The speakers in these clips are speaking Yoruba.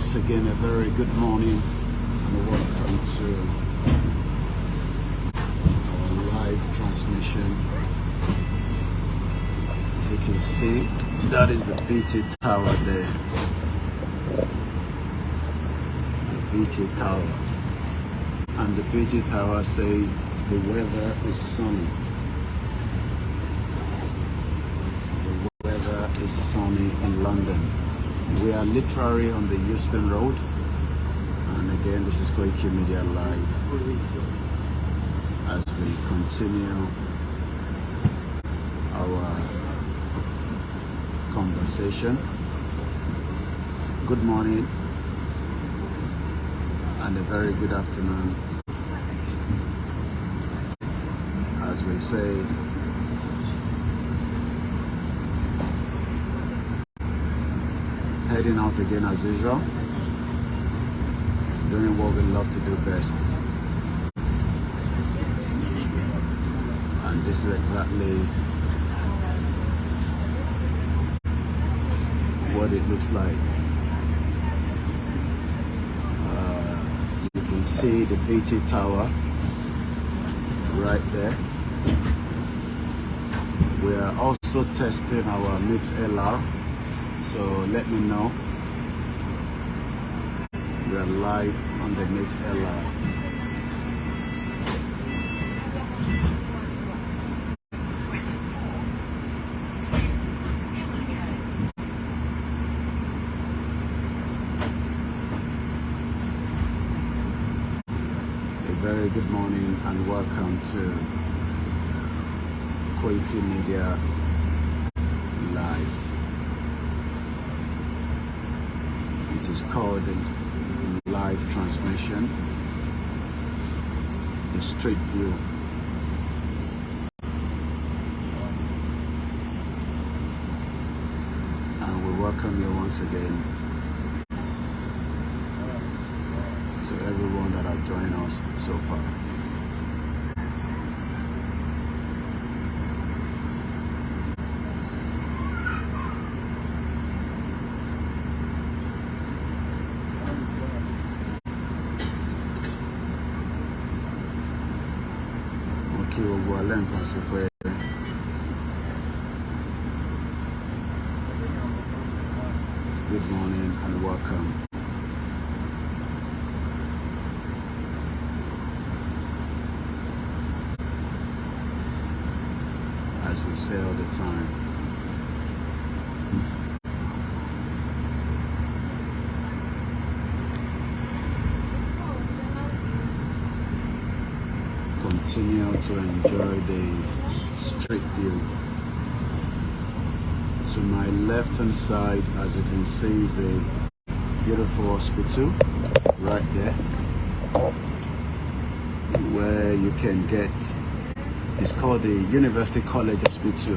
Once again, a very good morning and welcome to our live transmission. As you can see, that is the BT Tower there. The BT Tower. And the BT Tower says the weather is sunny. The weather is sunny in London. We are literally on the Euston Road, and again this is KOIKI Media Live as we continue our conversation. Good morning and a very good afternoon, as we say. Heading out again as usual, doing what we love to do best, and this is exactly what it looks like. You can see the BT Tower right there. We are also testing our mixed LR. So let me know. We are live on the mixed LR. A very good morning and welcome to KOIKI Media Live. It is called a live transmission, the street view. And we welcome you once again to everyone that have joined us so far. Good morning and welcome. As we say all the time, continue to enjoy the street view. To my left hand side, as you can see, the beautiful hospital right there, where you can get, it's called the University College Hospital,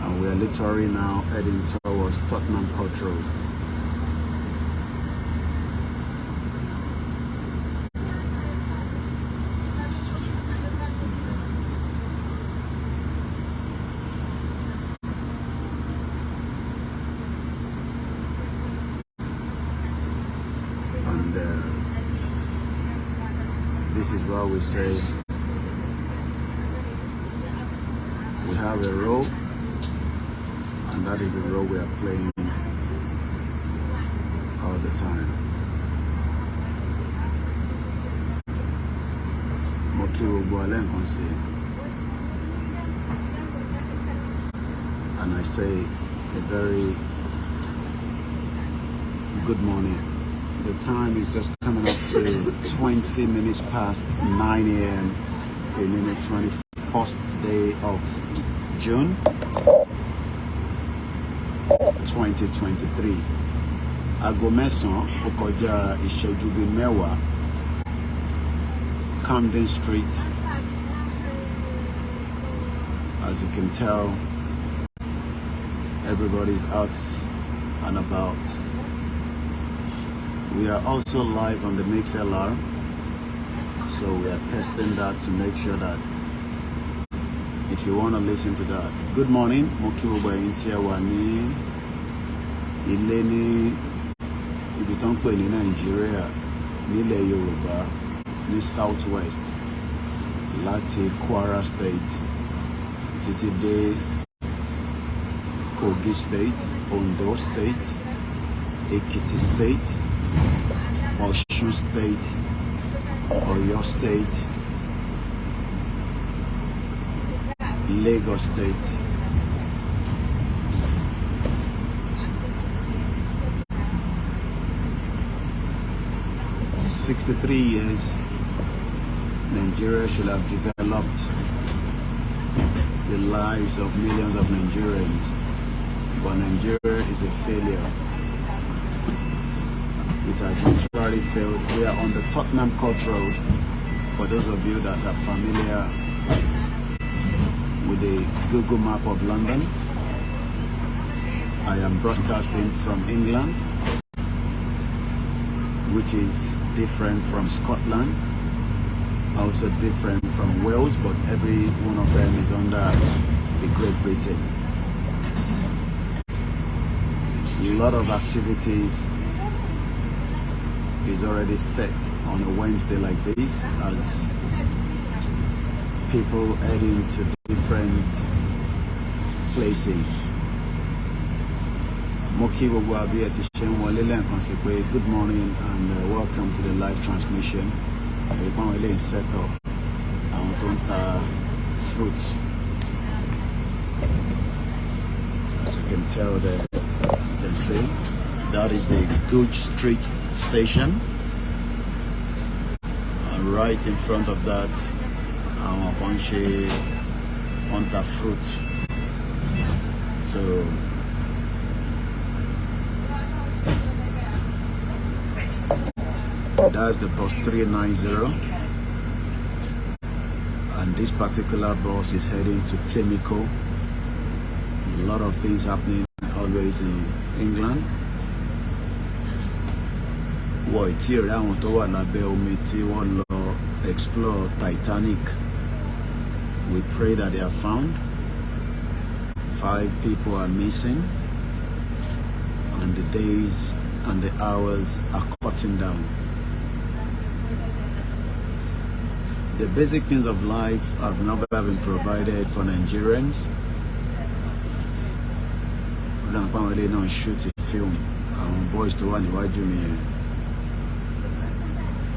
and we are literally now heading towards Tottenham Court Road. This is what we say. We have a role, and that is the role we are playing all the time. And I say a very good morning. The time is just coming up to 20 minutes past 9 a.m. in the 21st day of June 2023. Aago mẹ́sàn-án ó kọjá ìṣẹ́jú bíi mẹ́wàá, Camden Street. As you can tell, everybody's out and about. We are also live on the MixLR, so we are testing that to make sure that if you want to listen to that. Good morning, Mokiwoba Intiawani, Ileni, ibi tó ń pè ní Nàìjíríà nílẹ̀ Yorùbá ní Southwest láti Kwara State títí dé Kogi State, Ondo State, Ekiti State, Osun State, Oyo State, Lagos State. "63 years, Nigeria should have developed the lives of millions of Nigerians, but Nigeria is a failure. It has literally failed." We are on the Tottenham Court Road. For those of you that are familiar with the Google map of London, I am broadcasting from England, which is different from Scotland, also different from Wales, but every one of them is under the Great Britain. A lot of activities is already set on a Wednesday like this as people heading to different places. Moki Wabi at good morning and welcome to the live transmission. Everyone set up our fruits. As you can tell there, you can see that is the Gooch Street station, and right in front of that our Ponche Hunter fruit. So that's the bus 390, and this particular bus is heading to Plimico. A lot of things happening always in England. Explore Titanic. We pray that they are found. 5 people are missing, and the days and the hours are cutting down. The basic things of life have never been provided for Nigerians. They don't shoot a film. Our boys to one me.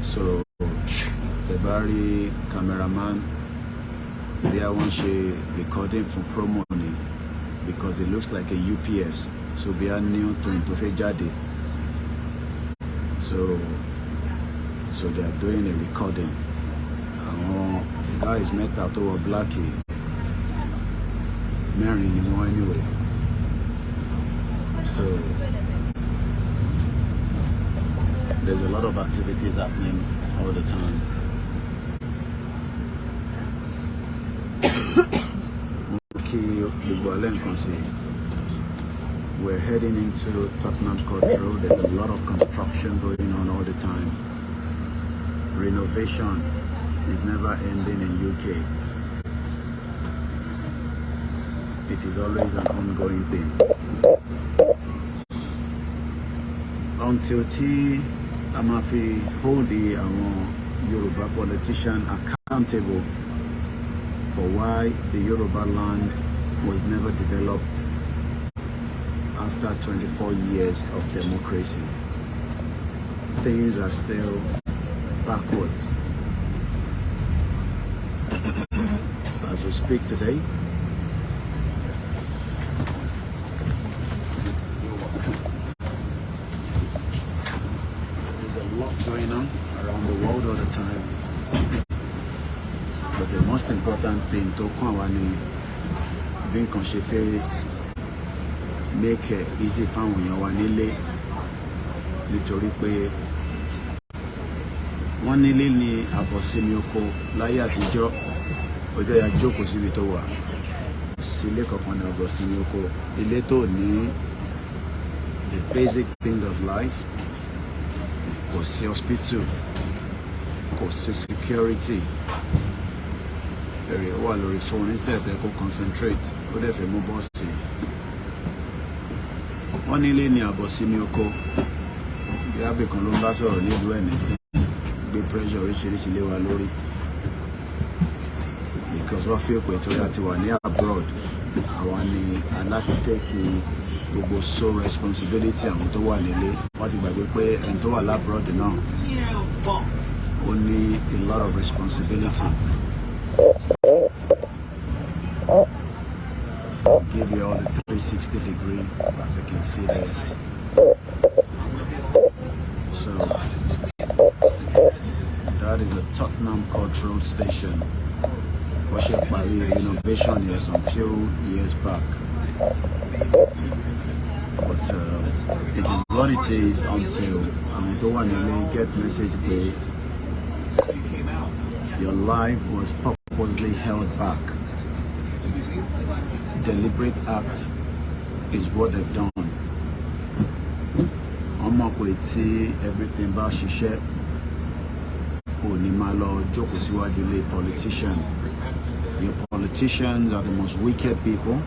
So the very cameraman, they are one she recording for promo money because it looks like a UPS. So we are new to Jade. So they are doing a recording. The guys met out over Blackie. Marrying him anyway. So there's a lot of activities happening all the time. We're heading into Tottenham Court Road. There's a lot of construction going on all the time. Renovation is never ending in UK. It is always an ongoing thing. Until Amafi hold the Yoruba politician accountable for why the Yoruba land was never developed after 24 years of democracy. Things are still backwards. As we speak today, there's a lot going on around the world all the time. But the most important thing to Kwani being conscious make it easy for you nítorí pé wọ́n nílé ní àbọ̀sími oko láyé àtijọ́ ọjọ́ ya jókòó síbi tó wà sílé kankan ní àbọ̀sími oko ilé tó ní the basic things of life, kò sí hospital, kò sí security, èrè wà lórí phone instead ẹ kó concentrate ó dẹ̀ fẹ́ mú bọ́ọ̀sì. Wọ́n nílé ní àbọ̀sími oko bóyá bí kan ló ń bá sọ̀rọ̀ nílùú ẹ̀ nísìn gbé pressure oríṣiríṣi lé wa lórí because wọ́n fi pé tó láti wà ní abroad àwa ni aláti take gbogbo sole responsibility àwọn tó wà nílé. Wọ́n ti gbàgbé pé ẹni tó wà labroad náà ó ní a lot of responsibility. So we give you all the 360 degree, as you can see there. So that is a Tottenham Court Road station. Worship Marie renovation here some few years back. But it is what it is until I don't want to get message pé your life was purposely held back. Deliberate act is what they've done. Ọmọ pé tí everything bá ṣiṣẹ́ ò ní máa lọ jókòó síwájú ilé politician. Your politicians are the most wicked people.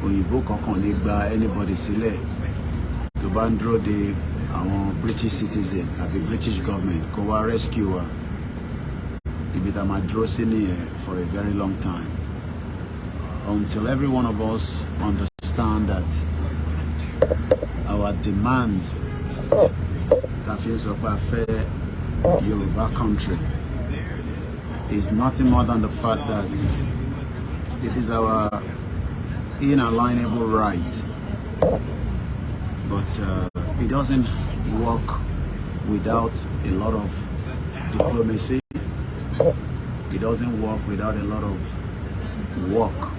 Òyìnbó kankan lè gba anybody sílẹ̀ tó bá ń dúró de àwọn British citizen àbí British government kó wá rescue wa. Ibi tá máa dúró sí nìyẹn for a very long time. Until every one of us understand that our demands that feels of a fair Yoruba country is nothing more than the fact that it is our inalienable right. But it doesn't work without a lot of diplomacy. It doesn't work without a lot of work.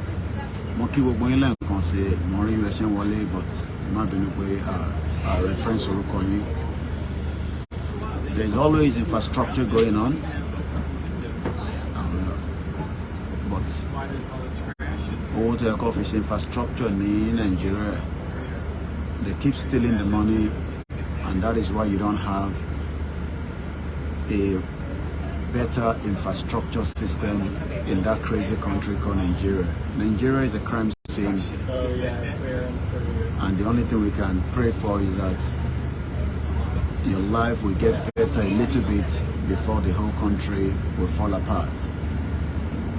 Mo kí gbogbo yín lẹ́ẹ̀kan sí mo rí ẹṣẹ́ wọlé but má bínú pé reference orúkọ yín. There's always infrastructure going on, but owó tó yẹ kó fi ṣe infrastructure ní Nigeria, they keep stealing the money, and that is why you don't have a better infrastructure system in that crazy country called Nigeria. Nigeria is a crime scene, and the only thing we can pray for is that your life will get better a little bit before the whole country will fall apart.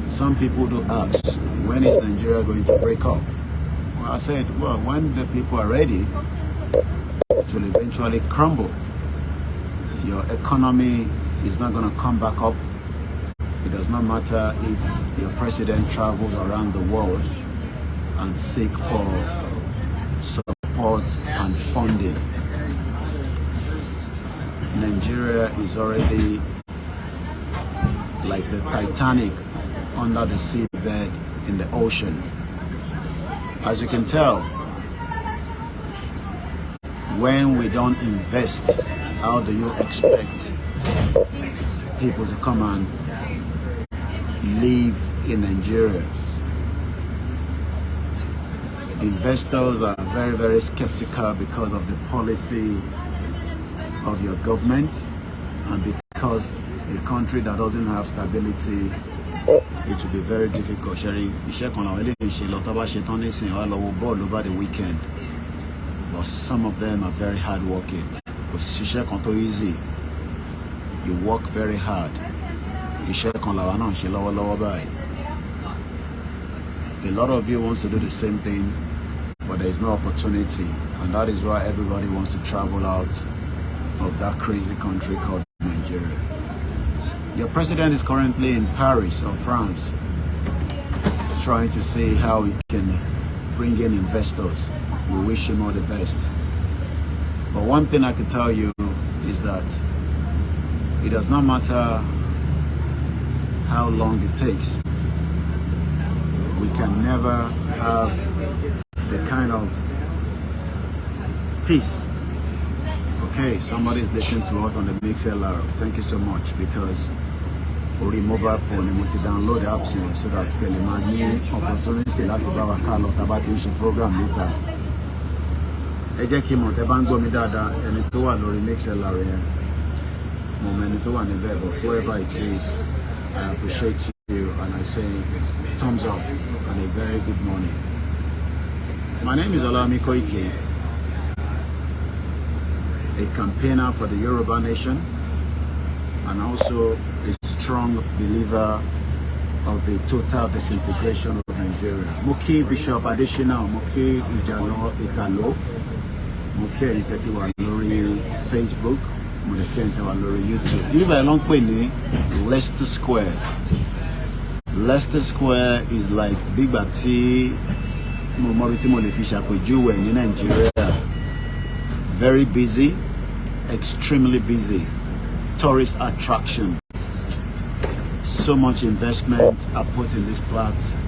Some people do ask, when is Nigeria going to break up? Well, I said, well, when the people are ready, it will eventually crumble. Your economy is not going to come back up. It does not matter if your president travels around the world and seek for support and funding. Nigeria is already like the Titanic under the seabed in the ocean. As you can tell, when we don't invest, how do you expect people to come and live in Nigeria? Investors are very, very skeptical because of the policy of your government, and because a country that doesn't have stability, it will be very difficult. Ball over the weekend, but some of them are very hardworking. Easy. You work very hard. A lot of you wants to do the same thing, but there is no opportunity, and that is why everybody wants to travel out of that crazy country called Nigeria. Your president is currently in Paris or France, trying to see how he can bring in investors. We wish him all the best. But one thing I can tell you is that it does not matter how long it takes. We can never have the kind of peace. Okay, somebody's listening to us on the MixLR. Thank you so much, because orí mobile phone mo ti download the apps yẹn so that kẹ́ lè máa ní opportunity láti bá wa ká lọ tá bá ti ń ṣe program later. Ẹ jẹ́ kí mọ̀ tẹ́ bá ń gbọ́ mi dáadáa, ẹni tó wà lórí MixLR yẹn, mo mọ ẹni tó wà níbẹ̀, but whoever it is, I appreciate you and I say thumbs up and a very good morning. My name is Olami Koiki. a campaigner for the Yoruba Nation, and also a strong believer of the total disintegration of Nigeria. Muki Bishop Additional, Muki Ijalo Italo, Muki Intetiwa Lori Facebook, Muki Intetiwa Lori YouTube. If I don't pay ni Leicester Square. Leicester Square is like big bati Mumoriti Molefisha Kujuwe in Nigeria. Very busy, extremely busy. Tourist attraction. So much investment are put in this place,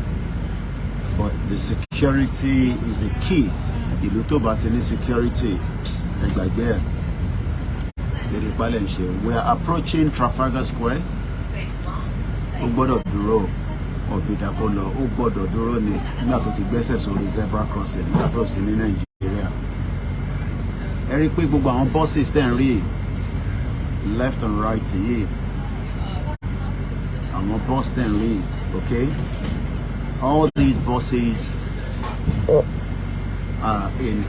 but the security is the key. Ìlú tó bá ti ní security, we are approaching Trafalgar Square. Ó gbọ́dọ̀ dúró, ọ̀bìdà kó lọ, ó gbọ́dọ̀ dúró ní nígbà tó ti gbẹ́sẹ̀ sórí zebra crossing nígbà tó sì ní Nàìjíríà. Ẹ rí pé gbogbo àwọn buses tẹ̀ ń rí left and right yìí. Àwọn bus tẹ̀ ń rí, okay? All these buses are in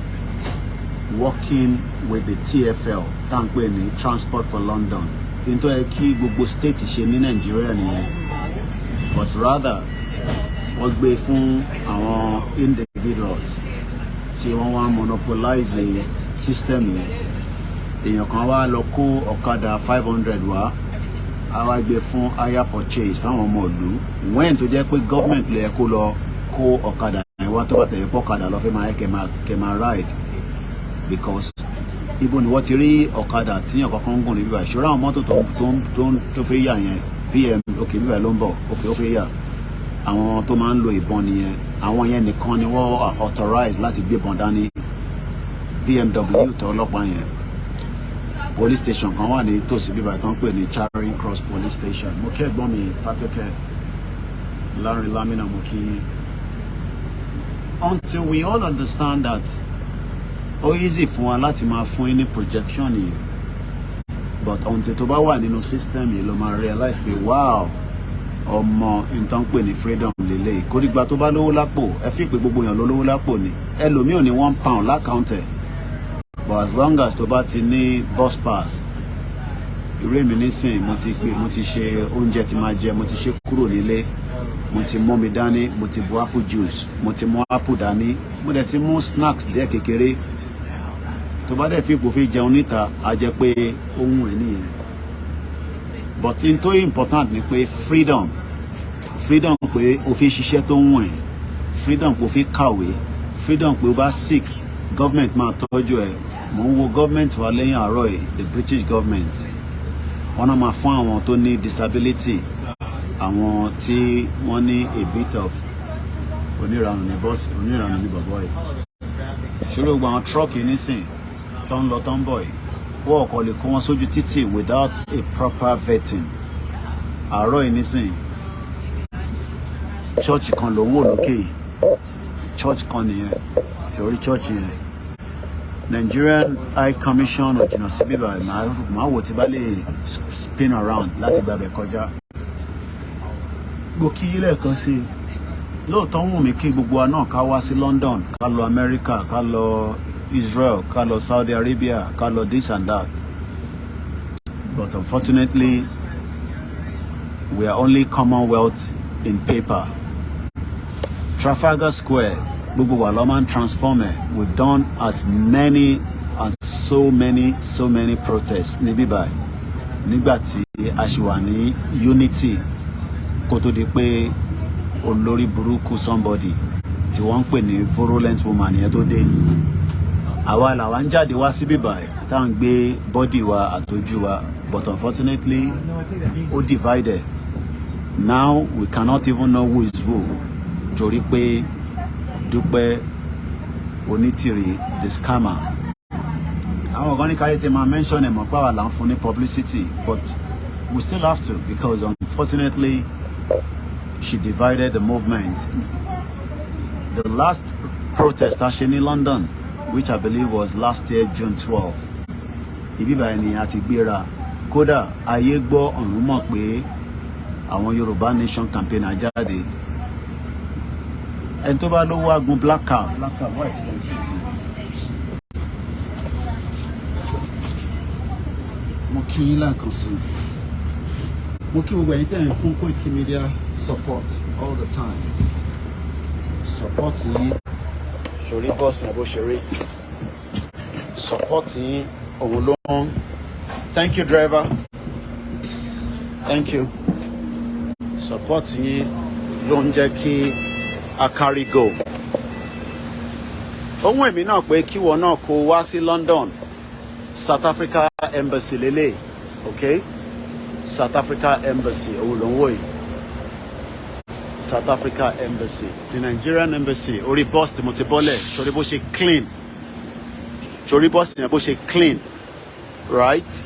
working with the TFL, Tankweni, Transport for London. Into a key gbogbo state ṣe ní Nigeria nìyẹn. But rather, wọ́n gbé fún àwọn individuals tí wọ́n wá monopolize the system yẹn. Èèyàn kan wá lọ kó ọ̀kadà 500 wá, a wá gbé fún hire purchase fáwọn ọmọ ìlú. When tó jẹ́ pé government lè kó lọ kó ọ̀kadà yẹn wá tó bá tẹ̀lé pọ̀kadà lọ fẹ́ máa kẹ́ máa ride, because ibo ni wọ́n ti rí ọ̀kadà tí yàn kankan ń gùn níbí báyìí. Ìṣòro àwọn mọ́tò tó fẹ́ yà yẹn PM òkè bíbá ló ń bọ̀ òkè ó fẹ́ yà. Àwọn tó máa ń lo ìbọn nìyẹn. Àwọn yẹn nìkan ni wọ́n authorize láti gbé ìbọn dání. BMW tó ọlọ́pàá yẹn. Police station kan wà ní tòsí bíbá tó ń pè ní Charing Cross Police Station. Mo kí ẹ̀gbọ́n mi Fatoke Lárin Lámínà mo kí. Until we all understand that ó easy fún wa láti máa fún ní projection yìí, but until tó bá wà nínú system yìí ló máa realize pé wow, ọmọ nǹkan pè ní freedom lélẹ̀. Kò dìgbà tó bá lówó lápò ẹ fi pé gbogbo èèyàn ló lówó lápò ni. Ẹlòmíì ò ní £1 lákàùntẹ̀, but as long as tó bá ti ní bus pass, irú èmi nísìn mo ti ṣe oúnjẹ tí máa jẹ, mo ti ṣe kúrò nílé, mo ti mú mi dání, mo ti bu apple juice, mo ti mú apple dání, mo dẹ̀ ti mú snacks díẹ̀ kékeré. Tó bá dẹ̀ fi ipò fi jẹun níta, a jẹ́ pé ohun ẹ̀ nìyẹn. But in tó important ni pé freedom pé o fi ṣiṣẹ́ tó ń wọ̀n, freedom pé o fi kàwé, freedom pé o bá sick, government máa tọ́jú ẹ̀. Mo ń wo government wa lẹ́yìn àárọ̀ yìí, the British government. Wọ́n náà máa fún àwọn tó ní disability, àwọn tí wọ́n ní a bit of oníranù ní bọ́ọ̀sì, oníranù ní bàbá yìí. Ṣòro gbogbo àwọn truck yìí nísìn tó ń lọ tó ń bọ̀ yìí, wọ́n kò lè kó wọn sójú títì without a proper vetting. Àárọ̀ yìí nísìn church kan ló ń wò lókè yìí, church kan nìyẹn, torí church yẹn Nigerian High Commission ò jìnnà sí bíbá máa wò tí bá lè spin around láti gbàbẹ̀ kọjá. Gbòkí ilé kan sí lóòótọ́ wù mí kí gbogbo wa náà ká wá sí London, ká lọ America, ká lọ Israel, ká lọ Saudi Arabia, ká lọ this and that, but unfortunately we are only Commonwealth in paper. Trafalgar Square, gbogbo wa ló máa ń transform ẹ̀. We've done as many and so many protests níbí báyìí nígbà tí a ṣì wà ní unity, kó tó di pé olórí burúkú somebody tí wọ́n ń pè ní virulent woman yẹn tó dé. Àwa làwa ń jáde wá síbí báyìí tá à ń gbé body wa àtọ́jú wa, but unfortunately ó divided. Now we cannot even know who is who, torí pé Dúpẹ́ Onítìrí the scammer. Àwọn ọ̀gá ní káyé tí máa mention ẹ̀ mọ̀ pé àwa là ń fún ní publicity, but we still have to, because unfortunately she divided the movement. The last protest actually in London, which I believe was last year June 12, ibi báyìí ni a ti gbéra. Kódà ayé gbọ́ ọ̀run mọ̀ pé àwọn Yorùbá Nation campaign àjáde. Ẹni tó bá lówó agun black card why expensive. mo kí yín lẹ́ẹ̀kan sí mo kí gbogbo ẹ̀yin tẹ́ ń fún Koiki Media support all the time support yín ṣorí bọ́ọ̀sì ẹ̀ bó ṣe rí support yín òun ló ń thank you driver thank you support yín ló ń jẹ́ kí a carry go ohun èmi náà pé kí wọ́n náà kó wá sí London South Africa Embassy lele okay South Africa Embassy òun ló ń wò yìí South Africa Embassy the Nigerian Embassy orí bus tí mo ti bọ́lẹ̀ sórí bó ṣe clean sórí bus yẹn bó ṣe clean right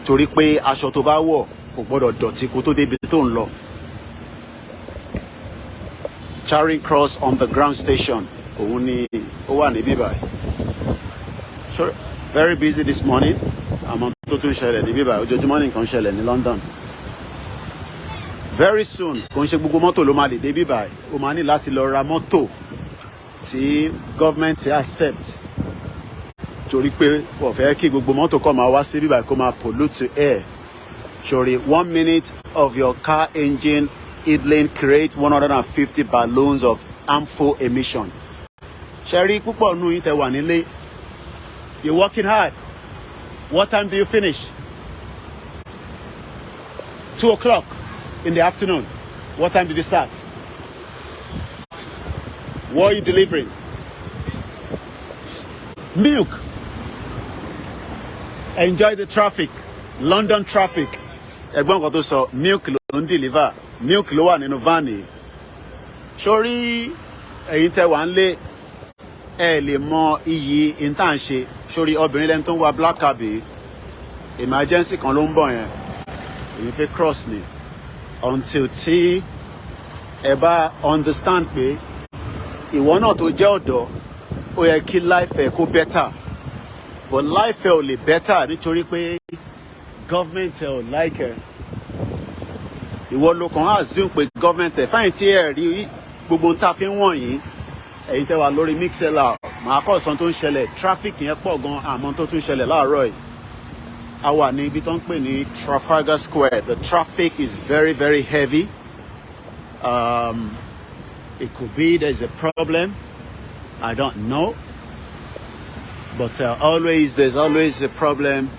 torí pé aṣọ tó bá wọ̀ kò gbọ́dọ̀ dọ̀tí kó tó débi tó ń lọ Charing Cross Underground Station òun ni ó wà níbí báyìí sure very busy this morning àmọ́ tó tún ṣẹlẹ̀ níbí báyìí ojoojúmọ́ ní nǹkan ṣẹlẹ̀ ní London very soon kò ń ṣe gbogbo mọ́tò ló máa lè débí báyìí ó máa ní láti lọ ra mọ́tò tí government accept torí pé wọ́n fẹ́ kí gbogbo mọ́tò kọ́ máa wá sí bíbáyìí kó máa pollute air sorry 1 minute of your car engine idling create 150 balloons of harmful emission ṣẹ́rí púpọ̀ nù yín tẹ́ wà nílé you're working hard what time do you finish 2 o'clock in the afternoon what time did you start what are you delivering milk enjoy the traffic London traffic ẹ̀gbọ́n kan tó sọ milk ló ń deliver milk ló wà nínú van yìí sórí ẹ̀yin tẹ́ wà ń lé ẹ lè mọ iyì intern ṣe sórí obìnrin lẹ́nu tó ń wa black cab emergency kan ló ń bọ̀ yẹn èyí fẹ́ cross ni until tí ẹ bá understand pé ìwọ náà tó jẹ́ ọ̀dọ́ ó yẹ kí life ẹ kó better but life ẹ ò lè better nítorí pé government ẹ ò like ẹ ìwọ ló kàn á assume pé government ẹ fáyìn tí ẹ rí gbogbo tá a fi ń wọ̀nyí ẹ̀yin tẹ́ wà lórí mixela màá kọ́ ọ̀sán tó ń ṣẹlẹ̀ traffic yẹn pọ̀ gan àmọ́ tó tún ṣẹlẹ̀ láàárọ̀ yìí a wà ní ibi tó ń pè ní Trafalgar Square the traffic is very very heavy it could be there's a problem I don't know but there's always a problem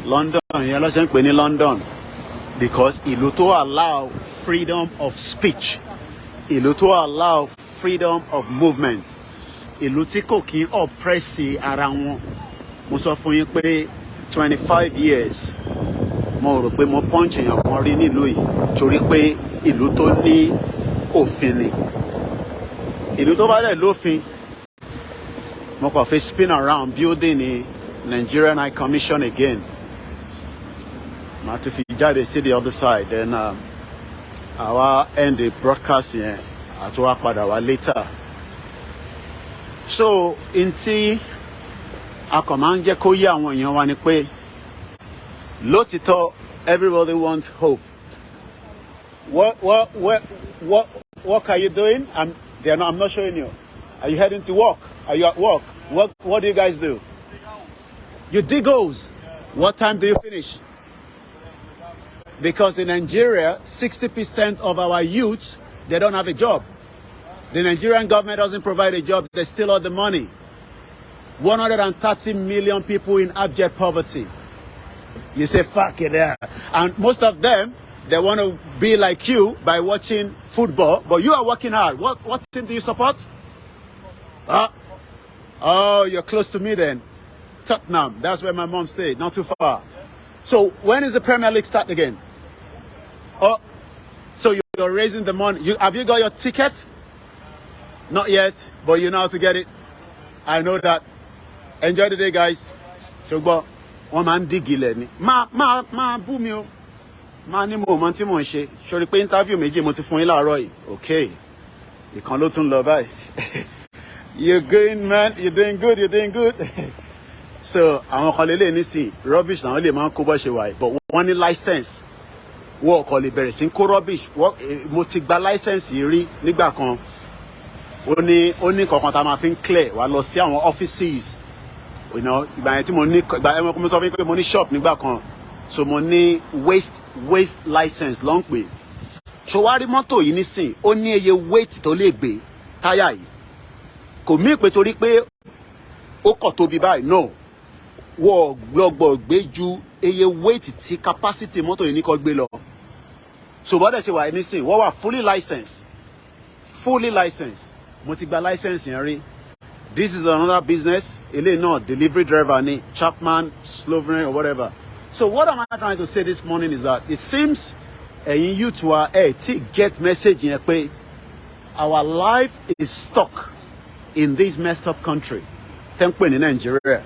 London yẹn ló ṣe ń pè ní London because ìlú tó allow freedom of speech ìlú tó allow freedom of movement ìlú tí kò kí ń oppress ara wọn mo sọ fún yín pé 25 years mo rò pé mo punch èèyàn kan rí nílùú yìí torí pé ìlú tó ní òfin ni ìlú tó bá dẹ̀ lófin mo kàn fi spin around building ní Nigerian High Commission again màá tún fi jáde sí the other side then àwa end the broadcast yẹn àti wá padà wá later so ntí a kàn máa ń jẹ́ kó yé àwọn èèyàn wa ni pé lótìtọ́ everybody wants hope what are you doing I'm not showing you are you heading to work are you at work what do you guys do you dig holes what time do you finish because in Nigeria 60% of our youth they don't have a job. The Nigerian government doesn't provide a job. They steal all the money. 130 million people in abject poverty. You say, fuck it there. And most of them, they want to be like you by watching football, but you are working hard. What team do you support? Oh, you're close to me then. Tottenham. That's where my mom stayed, not too far. So when is the Premier League start again? Oh, so you're raising the money. Have you got your ticket? Not yet, but you know how to get it. I know that. Enjoy the day, guys. Ṣùgbọ́n wọ́n máa ń dígì lẹ̀ ni. Máa bú mi o. Máa ní mo mọ tí mò ń ṣe. Ṣorí pé interview méjì mo ti fún yín láàárọ̀ yìí. Okay. Ìkan ló tún lọ báyìí. You're going, man. You're doing good. You're doing good. So àwọn kan lélẹ̀ nísìn rubbish làwọn lè máa ń kó bọ́ ṣe wà yìí. But wọ́n ní license. Wọ́n kò lè bẹ̀rẹ̀ sí ń kó rubbish. Mo ti gba license yìí rí nígbà kan. Ó ní kankan tá a máa fi ń clear wá lọ sí àwọn offices. Ìgbà yẹn tí mo ní ìgbà yẹn mo sọ fún yín pé mo ní shop nígbà kan so mo ní waste license ló ń pè. Ṣó wá rí mọ́tò yìí nísìn ó ní iye weight tó lè gbé táyà yìí kò mí pé torí pé ó kọ̀ tóbi báyìí no wọ́n gbọ́gbọ́ gbé ju iye weight tí capacity mọ́tò yìí ní kó gbé lọ. So bọ́dẹ̀ ṣe wà nísìn wọ́n wà fully licensed mo ti gba license yẹn rí. This is another business eléyìí náà delivery driver ni Chapman Slovenian or whatever. So what am I trying to say this morning is that it seems ẹ̀yin youth wa ti get message yẹn pé our life is stuck in this messed up country tẹ́ ń pè ní Nigeria,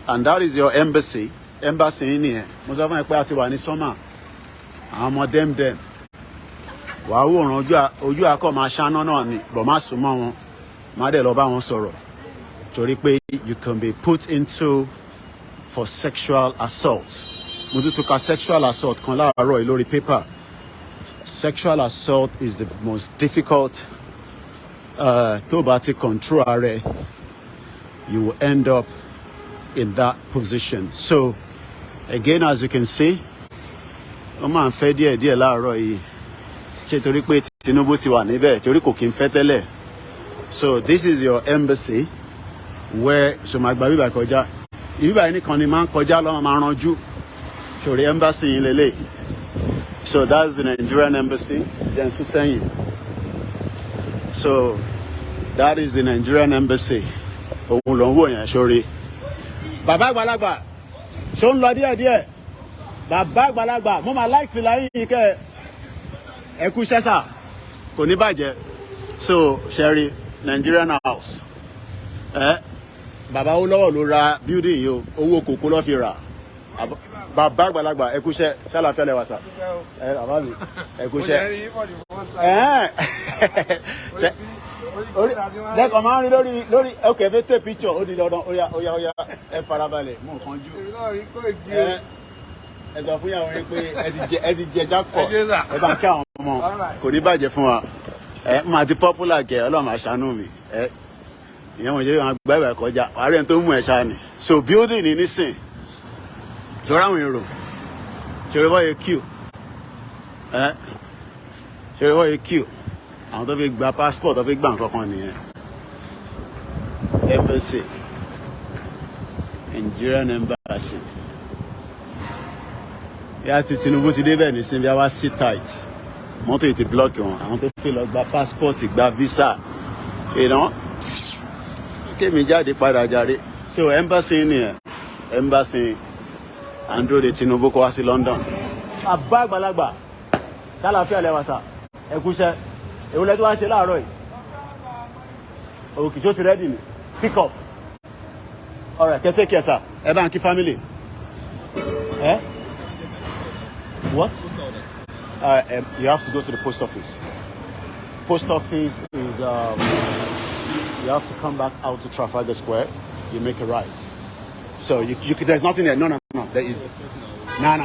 and that is your embassy yín nìyẹn. Mo sọ fún ẹ pé a ti wà ní summer àwọn ọmọ dem wàá wòran ojú akọ máa ṣáná náà ni bọ̀ má sùn mọ́ wọn má dẹ̀ lọ bá wọn sọ̀rọ̀ torí pé you can be put into for sexual assault. Mo tún ka sexual assault kan láàárọ̀ yìí lórí paper. Sexual assault is the most difficult. Tó bá ti control ara you will end up in that position. So again, as you can see, wọ́n máa ń fẹ́ díẹ̀ láàárọ̀ yìí ṣé torí pé Tinubu ti wà níbẹ̀ torí kò kí ń fẹ́ tẹ́lẹ̀. So this is your embassy where ṣòmàgbà bíbà kọjá ìbíbà yìí nìkan ni máa ń kọjá lọ́wọ́ máa ranjú torí embassy yìí lélẹ̀. So that's the Nigerian embassy. Then sẹ́yìn. So that is the Nigerian embassy. Òun ló ń wò yẹn sórí. Bàbá àgbàlagbà ṣó ń lọ díẹ̀díẹ̀. Bàbá àgbàlagbà mo máa like fìlà yìí kẹ́ ẹ kú ṣẹ́sà kò ní bàjẹ́. So Sherry, Nigerian house. Bàbá Olówó ló ra building yìí o, owó kòkó ló fi rà. Bàbá àgbàlagbà ẹ kú ṣẹ́ ṣàlàfẹ́ lẹ́wà sà. Bàbá mi ẹ kú ṣẹ́. Lẹ́kọ̀ọ́ máa ń rí lórí okay fẹ́ take picture ó di dandan ó yá ẹ farabalẹ̀ mú nǹkan jù. Ẹ sọ fún yàwọn yín pé ẹ ti jẹjá kọ̀ ẹ bá ń kí àwọn ọmọ kò ní bàjẹ́ fún wa. Máa ti popular kẹ Ọlọ́run máa ṣàánú mi. Ìyẹn wọ́n ṣe wọn gbá ìwà kọjá àárẹ̀ tó mú ẹ̀ ṣáà ni. So building ní nísìn jọra àwọn èrò ṣeré wọ́n yẹ queue ṣeré wọ́n yẹ queue àwọn tó fi gba passport tó fi gbà nǹkan kan nìyẹn. Embassy Nigerian embassy yá ti Tinubu ti débẹ̀ nísìn bí a wá sit tight mọ́tò yìí ti block wọn àwọn tó fi lọ gba passport gba visa kémi jáde padà jàre. So embassy nìyẹn embassy andro de Tinubu kó wá sí London. Àbá àgbàlagbà kálàfíà lẹ́wà sà ẹ kúṣẹ́ èwo lẹ́tọ́ wá ṣe láàárọ̀ yìí òkè tó ti rẹ́dì ní pick up alright take care sir ẹ bá ń kí family. What? You have to go to the post office. Post office is you have to come back out to Trafalgar Square. You make a right. So there's nothing there. No. No. There's I'm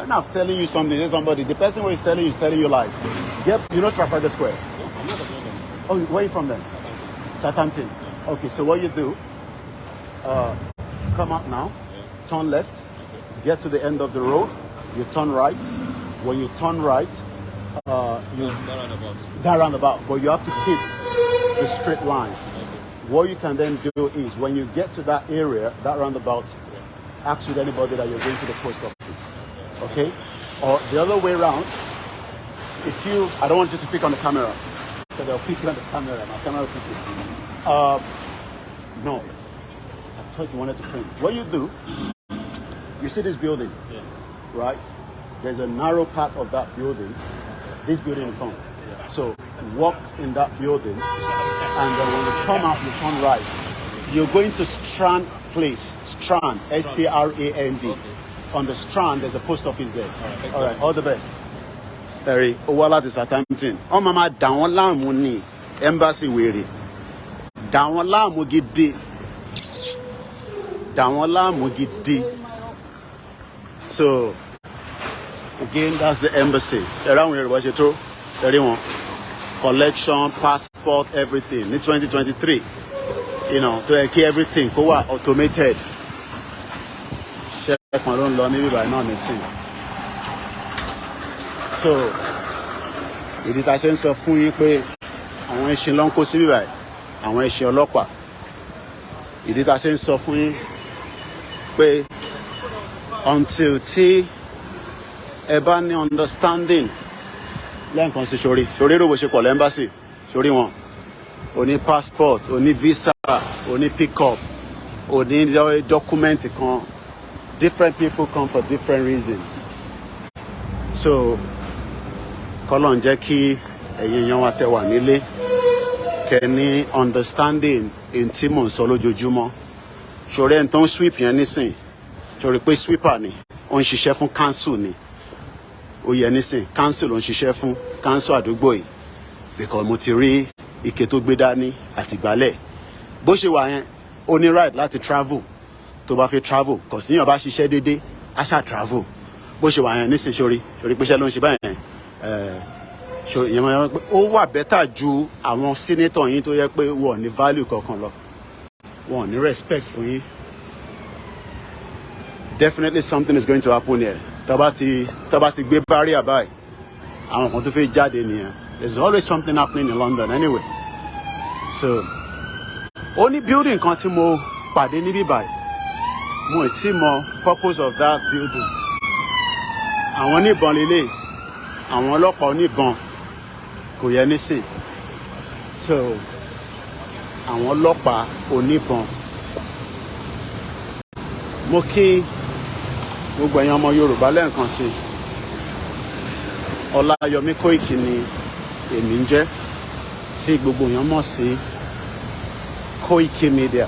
not telling you something. There's somebody. The person who is telling you lies. Yep. You know Trafalgar Square. Oh, where are you from then? Southampton. Okay. So what you do? Come up now. Turn left. Get to the end of the road. You turn right. When you turn right, that roundabout. But you have to keep the straight line. What you can then do is when you get to that area, that roundabout, ask with anybody that you're going to the post office. Okay? Or the other way around, I don't want you to pick on the camera. So they'll pick on the camera. My camera will pick it. No. I thought you wanted to print. What you do, you see this building, right? There's a narrow part of that building, this building in front. So walk in that building, and then when you come out, you turn right. You're going to Strand Place, Strand, S-T-R-A-N-D. On the Strand, there's a post office there. All right, all the best. Terry, Owala is Southampton. Oh, mama, down lamu ni embassy weary. Down lamu gidi. Down lamu gidi. So again, that's the embassy. Around here, what's your tour? 31. Collection, passport, everything. In 2023, to keep everything automated. kan ló ń lọ níbí báyìí náà nísìn. So ìdí tá a ṣe ń sọ fún yín pé àwọn ẹṣin ló ń kó síbí báyìí, àwọn ẹṣin ọlọ́pàá. Ìdí tá a ṣe ń sọ fún yín pé until tí ẹ bá ní understanding lẹ́ǹkan sí sórí rò bó ṣe pọ̀ lẹ́mbàsì sórí wọn, o ní passport, o ní visa, o ní pick up, o ní document kan. Different people come for different reasons. So kọ́lọ̀ ń jẹ́ kí ẹ̀yin èèyàn wa tẹ́ wà nílé kẹ́ ní understanding in tí mò ń sọ lójoojúmọ́. Ṣòro ẹni tó ń sweep yẹn nísìn, ṣòro pé sweeper ni ó ń ṣiṣẹ́ fún council ni. Ó yẹ nísìn council ló ń ṣiṣẹ́ fún council àdúgbò yìí because mo ti rí ike tó gbé dání àti ìgbálẹ̀. Bó ṣe wà yẹn ó ní right láti travel tó bá fẹ́ travel kò sí yàn bá ṣiṣẹ́ déédéé á ṣá travel. Bó ṣe wà yẹn nísìn ṣòro pé iṣẹ́ ló ń ṣe báyẹn ìyẹn máa ń pẹ́ ó wà bẹ́tà ju àwọn senator yín tó yẹ pé wọ́n ní value kankan lọ, wọ́n ní respect fún yín. Definitely something is going to happen here. Tá bá ti gbé barrier báyìí àwọn kan tó fẹ́ jáde nìyẹn. There's always something happening in London anyway. So ó ní building kan tí mo pàdé níbí báyìí, mo ì tí mọ purpose of that building. Àwọn oníbọn lélẹ̀, àwọn ọlọ́pàá oníbọn kò yẹ nísìn. So àwọn ọlọ́pàá oníbọn. Mo kí gbogbo ẹ̀yin ọmọ Yorùbá lẹ́ẹ̀kan sí. Ọláyọmí Kóìkì ni èmi ń jẹ́ tí gbogbo èèyàn mọ̀ sí KOIKI MEDIA.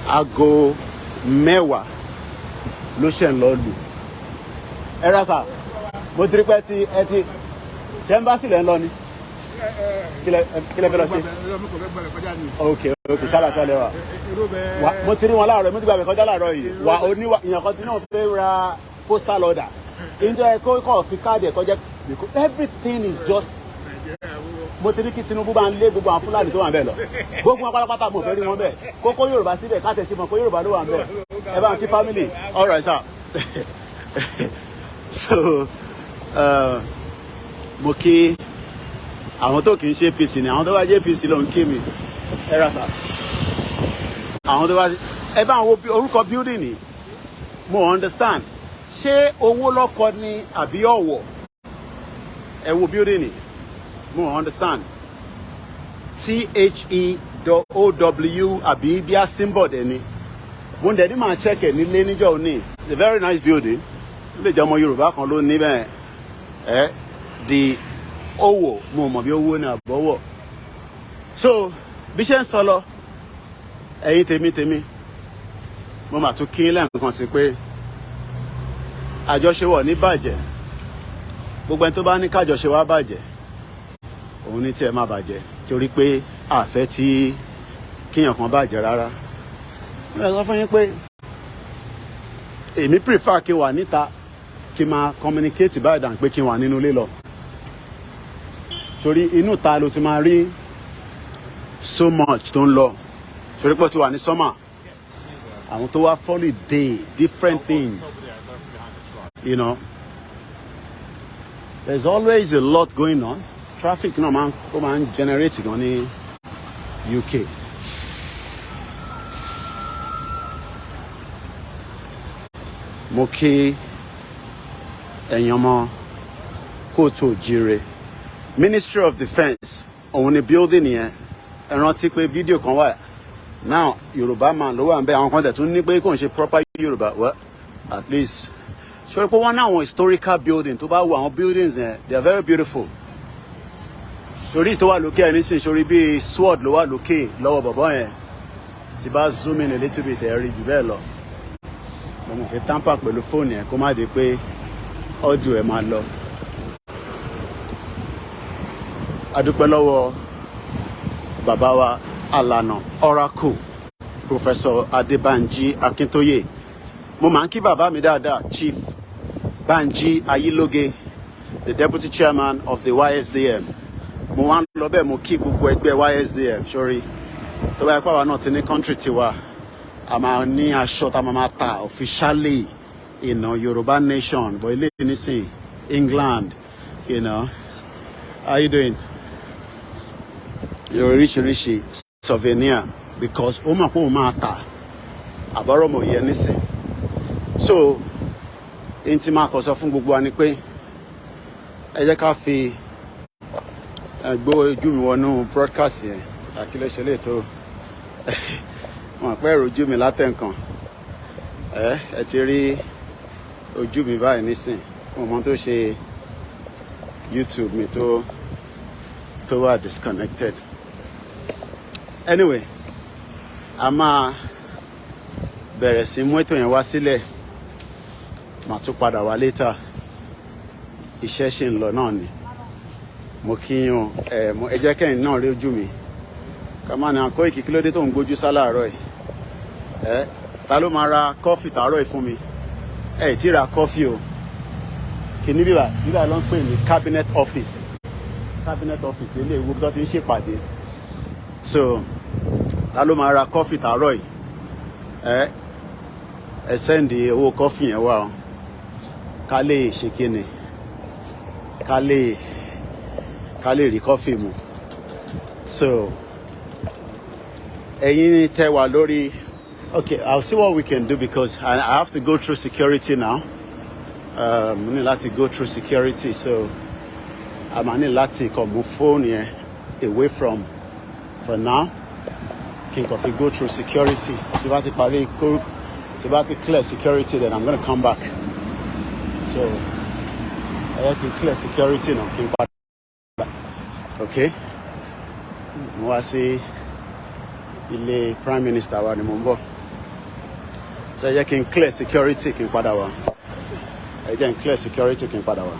Aago 10 ló ṣe ń lọ lù. Ẹ ra sà, mo ti rí pé ẹ ti ṣẹ́ńbàsì lẹ́ ń lọ ni. Kí lẹ fẹ́ lọ ṣe? Ok, ṣáláṣá lẹ wà. Mo ti rí wọn láàárọ̀, mo ti gbàgbé kọjá láàárọ̀ yìí. Wà oníwà ìyàn kan tí náà fẹ́ ra postal order. Ǹjẹ́ kó fi káàdì ẹ̀kọ́ jẹ́ because everything is just. Mo ti rí kí Tinubu bá ń lé gbogbo àwọn Fúlàní tó wà ń bẹ̀ lọ. Gbogbo wọn pátápátá mo fẹ́ rí wọn bẹ̀. Kókó Yorùbá síbẹ̀ ká tẹ̀sí mọ̀ kó Yorùbá ló wà ń bẹ̀. Ẹ bá ń kí family. All right sir. So mo kí àwọn tó kì í ṣe APC ni àwọn tó bá jẹ́ APC ló ń kí mi. Ẹ ra sà. Àwọn tó bá ẹ bá wo orúkọ building ni mo understand. Ṣé owó lọ́kọ ni àbí ọ̀wọ̀? Ẹ wo building ni mo understand. THEOW àbí bí a symbol dẹ̀ ni. Mo ń dẹ̀ ní máa check ẹ̀ nílé níjọ́ òní. It's a very nice building. Ó lè jẹ́ ọmọ Yorùbá kan ló ní bẹ́ẹ̀. Di owó mo mọ̀ bí owó ní àbọ̀wọ̀. So bí ṣe ń sọ lọ ẹ̀yin tèmi mo mà tún kí lẹ́ẹ̀kan sí pé àjọṣe wọ̀ ní bàjẹ́. Gbogbo ẹni tó bá ní kájọṣe wá bàjẹ́ òun ní tí ẹ má bàjẹ́ torí pé àfẹ́ tí kíyàn kan bàjẹ́ rárá. Mo lè sọ fún yín pé èmi prefer kí n wà níta kí n máa communicate báyìí dàn pé kí n wà nínú ilé lọ. Torí inú ta ló ti máa rí so much tó ń lọ. Torí pé ó ti wà ní summer. Àwọn tó wá holiday, different things. You know, there's always a lot going on. Traffic náà máa ń generate gan ní UK. Mo kí ẹ̀yin ọmọ kóòtù òjíire. Ministry of Defence òun ni building yẹn. Ẹ rántí pé fídíò kan wà now Yoruba man ló wà ń bẹ àwọn kan tẹ̀ tún ní pé kò ń ṣe proper Yoruba. Well, at least ṣòro pé wọ́n ní àwọn historical building tó bá wo àwọn buildings yẹn they are very beautiful. Ṣorí tó wà lókè ẹni sìn ṣorí bí sword ló wà lókè lọ́wọ́ bọ̀bọ́ yẹn tí bá zoom in a little bit ẹ̀ rí jù bẹ́ẹ̀ lọ. Mo fi tamper pẹ̀lú fóònù yẹn kó má di pé audio ẹ̀ máa lọ. A dúpẹ́ lọ́wọ́ bàbá wa Alànà Oracle Professor Adébánjí Akíntóyè. Mo máa ń kí bàbá mi dáadáa Chief Banji Ayilóge, the Deputy Chairman of the YSDM. Mo wá ń lọ bẹ́ẹ̀ mo kí gbogbo ẹgbẹ́ YSDM sórí tó bá yẹ pé àwa náà ti ní country tiwa a máa ní aṣọ tá a máa ta officially, you know, Yoruba Nation, but ilé nísìn England, you know. How you doing? You're oríṣiríṣi souvenir because ó mọ̀ pé ó máa ta àbọ̀rọ̀ mọ̀ yẹn nísìn. So n tí máa kọ sọ fún gbogbo wa ni pé ẹ jẹ́ ká fi gbó ojú mi wọnú broadcast yẹn àkílẹ̀ ṣe lè tó wọn pẹ́ rojú mi látẹ̀ǹkan ẹ ti rí ojú mi báyìí nísìn mo mọ tó ṣe YouTube mi tó wà disconnected. Anyway, a máa bẹ̀rẹ̀ sí mú ètò yẹn wá sílẹ̀ màá tún padà wá later. Iṣẹ́ ṣì ń lọ náà ni mo kíyàn ẹ jẹ́ kẹ́yìn náà rí ojú mi ká má ní Koiki kí ló dé tó ń gbójú sálàárọ̀ ẹ̀ ta ló máa ra kọ́fì tàárọ̀ ẹ̀ fún mi ẹ̀ tí ra kọ́fì o kìíní bíbà ló ń pè ní cabinet office lélẹ̀ ìwé tó ti ń ṣèpàdé so ta ló máa ra kọ́fì tàárọ̀ yìí ẹ sẹ́ndì owó kọ́fì yẹn wá o ká lè ṣe kíni ká lè rí kọ́fì mu so ẹ̀yin tẹ́ wà lórí okay I'll see what we can do because I have to go through security now mo ní láti go through security so a máa ní láti kàn mú fóònù yẹn away from for now kí n kàn fi go through security tí bá ti clear security then I'm gonna come back so ẹ yẹ kí n clear security náà kí n padà okay mo wá sí ilé prime minister wa ni mo ń bọ̀ so ẹ jẹ́ kí n clear security kí n padà wá ẹ jẹ́ n clear security kí n padà wá.